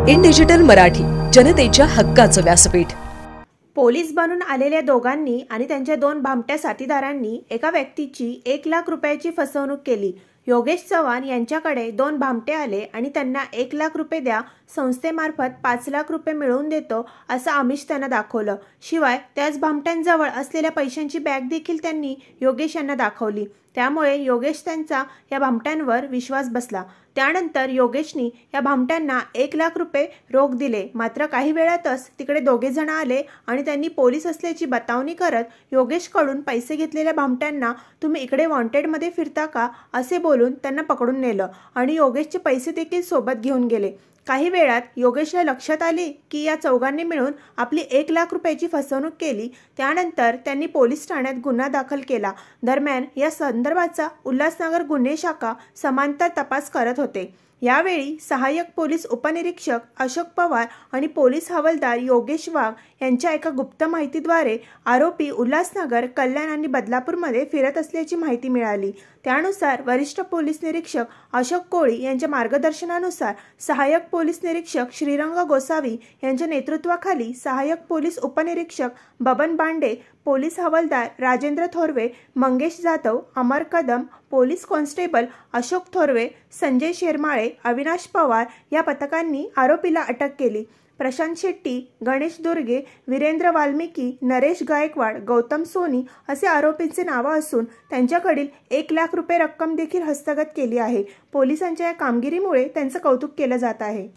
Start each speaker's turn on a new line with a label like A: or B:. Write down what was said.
A: In digital Marathi, जनतेच्या हक्काचं व्यासपीठ।
B: पोलीस बनून आलेल्या दोघांनी आणि त्यांच्या दोन भामट्या साथीदारांनी एका व्यक्तीची 1 लाख रुपयाची फसवणूक केली। योगेश चव्हाण यांच्याकडे दोन भामटे आले आणि त्यांना 1 लाख रुपये द्या, संस्थेमार्फत 5 लाख रुपये मिळवून देतो असं आमिष त्यांना दाखवलं। शिवाय त्याच भामट्यांजवळ असलेल्या पैशांची बॅग देखील त्यांनी योगेश यांना दाखवली। त्यामुळे योगेश त्यांचा या भामट्यांवर विश्वास बसला। त्यानंतर योगेशनी या भामट्यांना 1 लाख रुपये रोख दिले। मात्र काही वेळातच तिकडे दोघे जण आले आणि त्यांनी पोलीस असल्याची बतावणी करत योगेशकडून पैसे घेतलेल्या भामट्यांना तुम्ही इकडे वॉन्टेडमध्ये फिरता का असे बोलून त्यांना पकडून नेलं आणि योगेशचे पैसे देखील सोबत घेऊन गेले। काही वेळात योगेशला लक्षात आले की या चौघांनी मिळून आपली 1 लाख रुपयाची फसवणूक केली। त्यानंतर त्यांनी पोलीस ठाण्यात गुन्हा दाखल केला। दरम्यान या संदर्भाचा उल्हासनगर गुन्हे शाखा समांतर तपास करत होते। यावेळी सहाय्यक पोलीस उपनिरीक्षक अशोक पवार आणि पोलीस हवालदार योगेश वाघ यांच्या एका गुप्त माहितीद्वारे आरोपी उल्हासनगर, कल्याण आणि बदलापूरमध्ये फिरत असल्याची माहिती मिळाली। त्यानुसार वरिष्ठ पोलीस निरीक्षक अशोक कोळी यांच्या मार्गदर्शनानुसार सहाय्यक पोलीस निरीक्षक श्रीरंग गोसावी यांच्या नेतृत्वाखाली सहाय्यक पोलीस उपनिरीक्षक बबन बांडे, पोलीस हवालदार राजेंद्र थोरवे, मंगेश जाधव, अमर कदम, पोलीस कॉन्स्टेबल अशोक थोरवे, संजय शेरमाळे, अविनाश पवार या पथकांनी आरोपीला अटक केली। प्रशांत शेट्टी, गणेश दुर्गे, वीरेंद्र वाल्मिकी, नरेश गायकवाड, गौतम सोनी असे आरोपींचे नावे असून त्यांच्याकडील 1 लाख रुपये रक्कम देखील हस्तगत केली आहे। पोलिसांच्या या कामगिरीमुळे त्यांचं कौतुक केलं जात आहे।